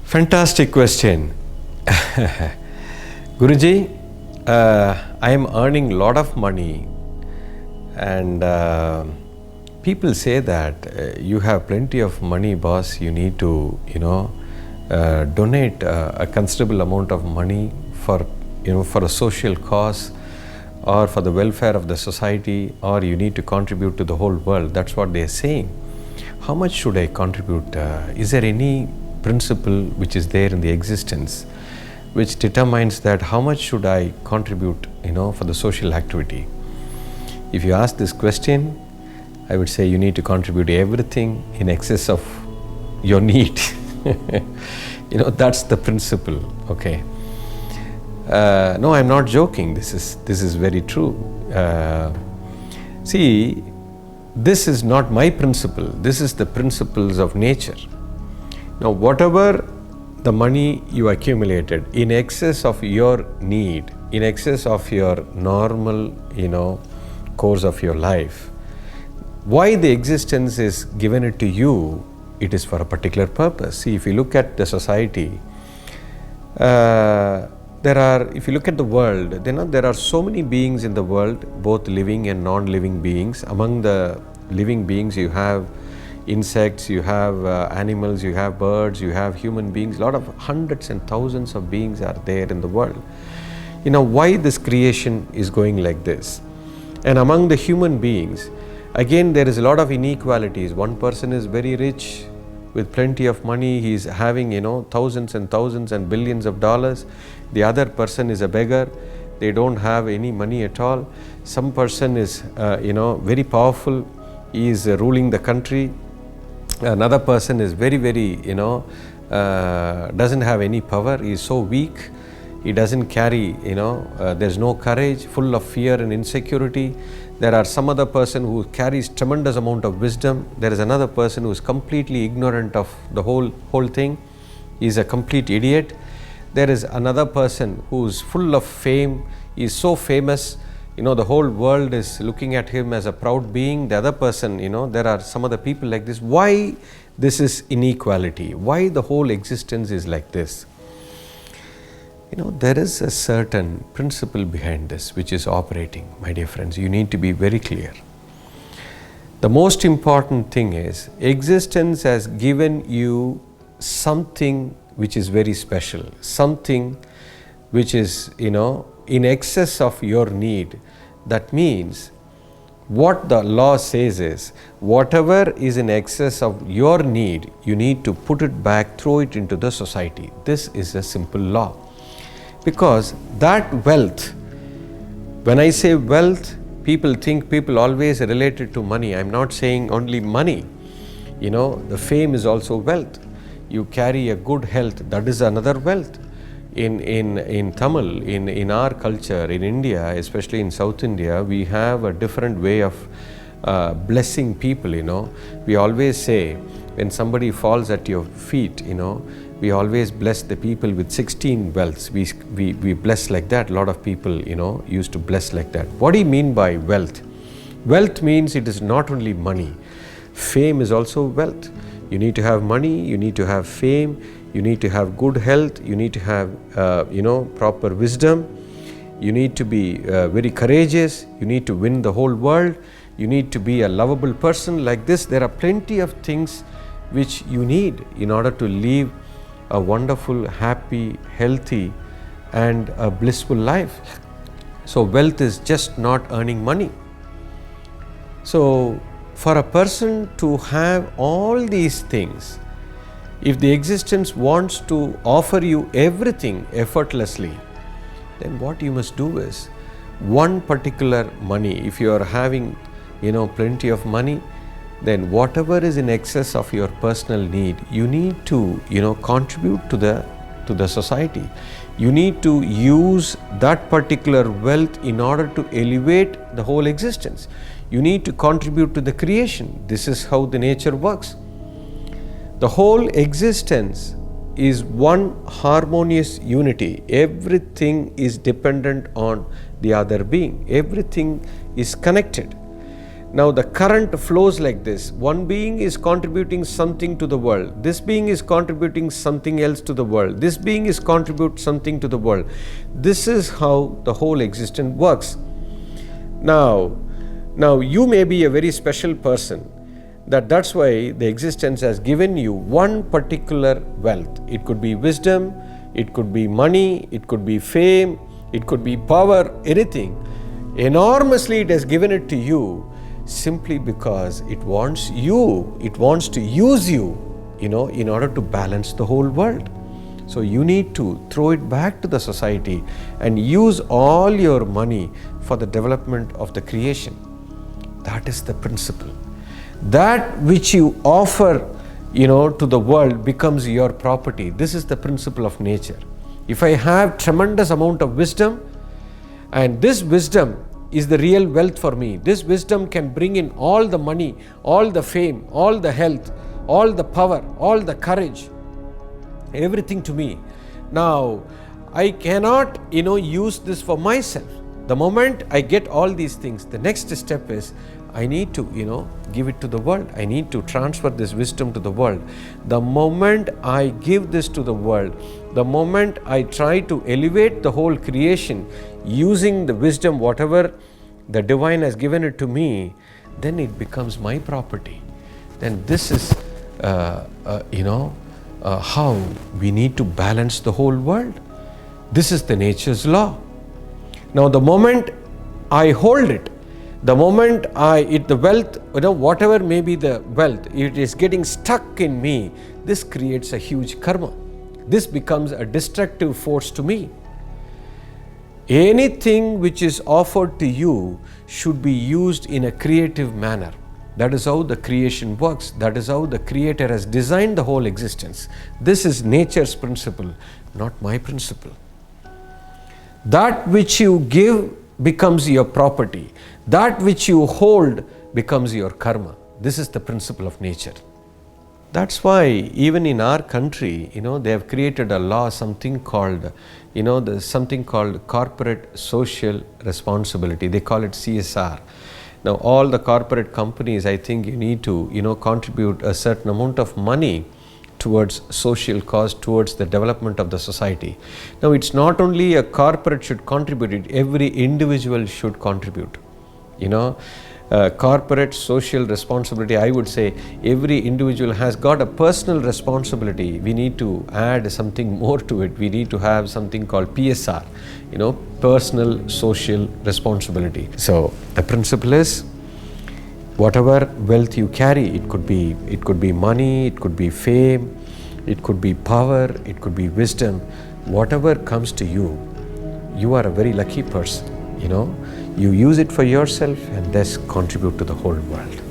Fantastic question. Guruji, I am earning a lot of money and people say that you have plenty of money, boss. You need to, donate a considerable amount of money for a social cause or for the welfare of the society, or you need to contribute to the whole world. That's what they are saying. How much should I contribute? Is there any principle which is there in the existence which determines that how much should I contribute, for the social activity? If you ask this question, I would say you need to contribute everything in excess of your need. That's the principle. Okay. No, I'm not joking. This is very true. See, this is not my principle. This is the principles of nature. Now, whatever the money you accumulated in excess of your need, in excess of your normal, course of your life, why the existence is given it to you, it is for a particular purpose. See, if you look at the society, if you look at the world, there are so many beings in the world, both living and non-living beings. Among the living beings, you have insects, you have animals, you have birds, you have human beings. A lot of hundreds and thousands of beings are there in the world. Why this creation is going like this? And among the human beings, again, there is a lot of inequalities. One person is very rich with plenty of money. He is having, thousands and thousands and billions of dollars. The other person is a beggar. They don't have any money at all. Some person is, very powerful. He is ruling the country. Another person is very, very, doesn't have any power. He is so weak. He doesn't carry, there's no courage, full of fear and insecurity. There are some other person who carries tremendous amount of wisdom. There is another person who is completely ignorant of the whole thing. He is a complete idiot. There is another person who is full of fame. He is so famous, the whole world is looking at him as a proud being. The other person, there are some other people like this. Why this is inequality? Why the whole existence is like this? There is a certain principle behind this which is operating, my dear friends. You need to be very clear. The most important thing is existence has given you something which is very special, something which is, in excess of your need. That means what the law says is whatever is in excess of your need, you need to put it back, throw it into the society. This is a simple law. Because that wealth, when I say wealth, people always relate it to money. I'm not saying only money. The fame is also wealth. You carry a good health, that is another wealth. In Tamil, in our culture, in India, especially in South India, we have a different way of blessing people. We always say when somebody falls at your feet, we always bless the people with 16 wealths. We bless like that. A lot of people, used to bless like that. What do you mean by wealth? Wealth means it is not only money. Fame is also wealth. You need to have money, you need to have fame, you need to have good health, you need to have, proper wisdom. You need to be very courageous. You need to win the whole world. You need to be a lovable person. Like this, there are plenty of things which you need in order to live a wonderful, happy, healthy and a blissful life. So wealth is just not earning money. So for a person to have all these things, if the existence wants to offer you everything effortlessly, then what you must do is one particular money. If you are having, plenty of money, then whatever is in excess of your personal need, you need to, contribute to the society. You need to use that particular wealth in order to elevate the whole existence. You need to contribute to the creation. This is how the nature works. The whole existence is one harmonious unity. Everything is dependent on the other being. Everything is connected. Now the current flows like this. One being is contributing something to the world. This being is contributing something else to the world. This being is contribute something to the world. This is how the whole existence works. Now you may be a very special person. That's why the existence has given you one particular wealth. It could be wisdom, it could be money, it could be fame, it could be power, anything. Enormously it has given it to you simply because it wants to use you, in order to balance the whole world. So you need to throw it back to the society and use all your money for the development of the creation. That is the principle. That which you offer, to the world becomes your property. This is the principle of nature. If I have tremendous amount of wisdom, and this wisdom is the real wealth for me. This wisdom can bring in all the money, all the fame, all the health, all the power, all the courage, everything to me. Now, I cannot, use this for myself. The moment I get all these things, the next step is I need to, give it to the world. I need to transfer this wisdom to the world. The moment I give this to the world, the moment I try to elevate the whole creation using the wisdom, whatever the divine has given it to me, then it becomes my property. Then this is, how we need to balance the whole world. This is the nature's law. Now, the moment I hold it, the moment the wealth, whatever may be the wealth, it is getting stuck in me, this creates a huge karma. This becomes a destructive force to me. Anything which is offered to you should be used in a creative manner. That is how the creation works. That is how the Creator has designed the whole existence. This is nature's principle, not my principle. That which you give becomes your property. That which you hold becomes your karma. This is the principle of nature. That's why even in our country, they have created a law, something called, there's something called corporate social responsibility. They call it CSR. Now, all the corporate companies, I think you need to, contribute a certain amount of money towards social cause, towards the development of the society. Now, it's not only a corporate should contribute it, every individual should contribute. Corporate social responsibility, I would say every individual has got a personal responsibility. We need to add something more to it. We need to have something called PSR, personal social responsibility. So the principle is, whatever wealth you carry, it could be money, it could be fame, it could be power, it could be wisdom. Whatever comes to you, you are a very lucky person. You use it for yourself and thus contribute to the whole world.